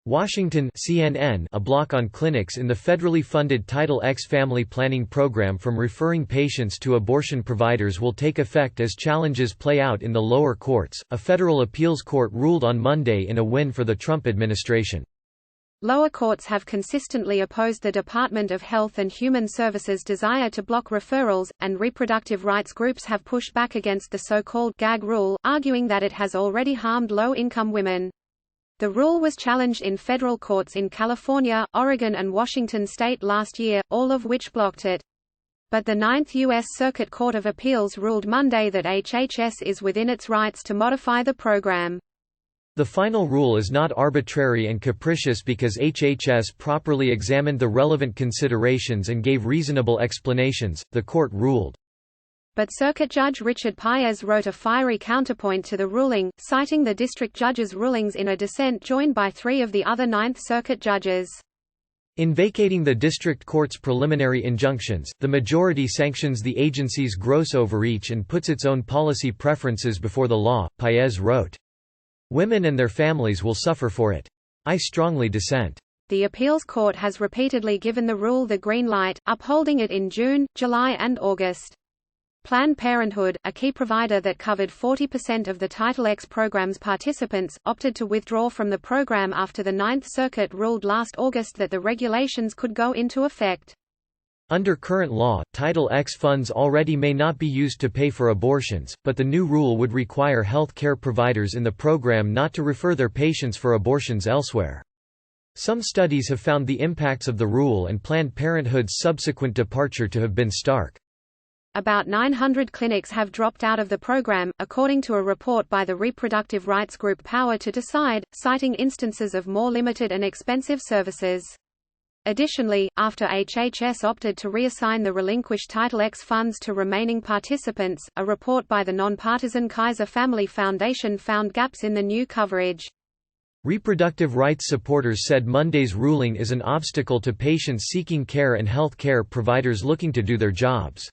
Washington CNN A block on clinics in the federally funded Title X family planning program from referring patients to abortion providers will take effect as challenges play out in the lower courts. A federal appeals court ruled on Monday in a win for the Trump administration. Lower courts have consistently opposed the Department of Health and Human Services' desire to block referrals, and reproductive rights groups have pushed back against the so-called gag rule, arguing that it has already harmed low-income women. The rule was challenged in federal courts in California, Oregon and Washington state last year, all of which blocked it. But the Ninth U.S. Circuit Court of Appeals ruled Monday that HHS is within its rights to modify the program. The final rule is not arbitrary and capricious because HHS properly examined the relevant considerations and gave reasonable explanations, the court ruled. But Circuit Judge Richard Paez wrote a fiery counterpoint to the ruling, citing the district judge's rulings in a dissent joined by 3 of the other Ninth Circuit judges. In vacating the district court's preliminary injunctions, the majority sanctions the agency's gross overreach and puts its own policy preferences before the law, Paez wrote. Women and their families will suffer for it. I strongly dissent. The appeals court has repeatedly given the rule the green light, upholding it in June, July and August. Planned Parenthood, a key provider that covered 40% of the Title X program's participants, opted to withdraw from the program after the Ninth Circuit ruled last August that the regulations could go into effect. Under current law, Title X funds already may not be used to pay for abortions, but the new rule would require health care providers in the program not to refer their patients for abortions elsewhere. Some studies have found the impacts of the rule and Planned Parenthood's subsequent departure to have been stark. About 900 clinics have dropped out of the program, according to a report by the reproductive rights group Power to Decide, citing instances of more limited and expensive services. Additionally, after HHS opted to reassign the relinquished Title X funds to remaining participants, a report by the nonpartisan Kaiser Family Foundation found gaps in the new coverage. Reproductive rights supporters said Monday's ruling is an obstacle to patients seeking care and health care providers looking to do their jobs.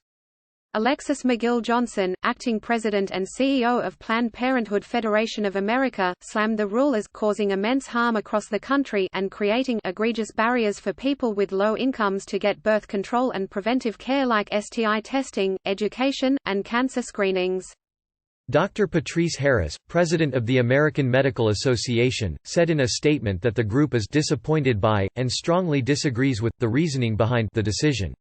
Alexis McGill Johnson, acting president and CEO of Planned Parenthood Federation of America, slammed the rule as causing immense harm across the country and creating egregious barriers for people with low incomes to get birth control and preventive care like STI testing, education, and cancer screenings. Dr. Patrice Harris, president of the American Medical Association, said in a statement that the group is disappointed by, and strongly disagrees with, the reasoning behind the decision.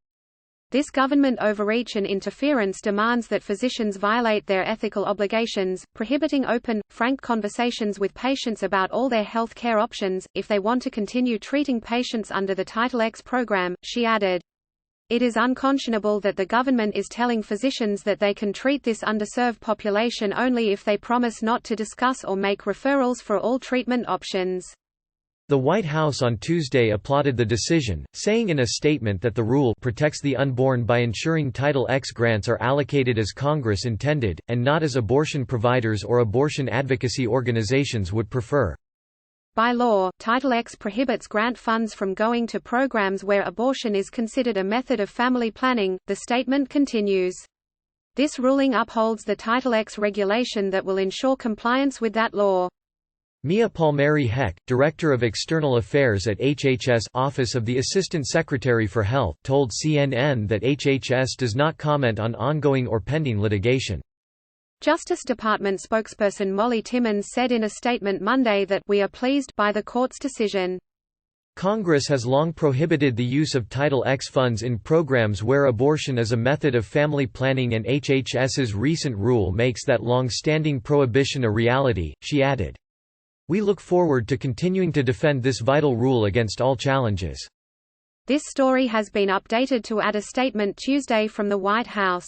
This government overreach and interference demands that physicians violate their ethical obligations, prohibiting open, frank conversations with patients about all their health care options, if they want to continue treating patients under the Title X program, she added. It is unconscionable that the government is telling physicians that they can treat this underserved population only if they promise not to discuss or make referrals for all treatment options. The White House on Tuesday applauded the decision, saying in a statement that the rule protects the unborn by ensuring Title X grants are allocated as Congress intended, and not as abortion providers or abortion advocacy organizations would prefer. By law, Title X prohibits grant funds from going to programs where abortion is considered a method of family planning, the statement continues. This ruling upholds the Title X regulation that will ensure compliance with that law. Mia Palmieri Heck, Director of External Affairs at HHS Office of the Assistant Secretary for Health, told CNN that HHS does not comment on ongoing or pending litigation. Justice Department spokesperson Molly Timmons said in a statement Monday that we are pleased by the court's decision. Congress has long prohibited the use of Title X funds in programs where abortion is a method of family planning, and HHS's recent rule makes that long-standing prohibition a reality, she added. We look forward to continuing to defend this vital rule against all challenges. This story has been updated to add a statement Tuesday from the White House.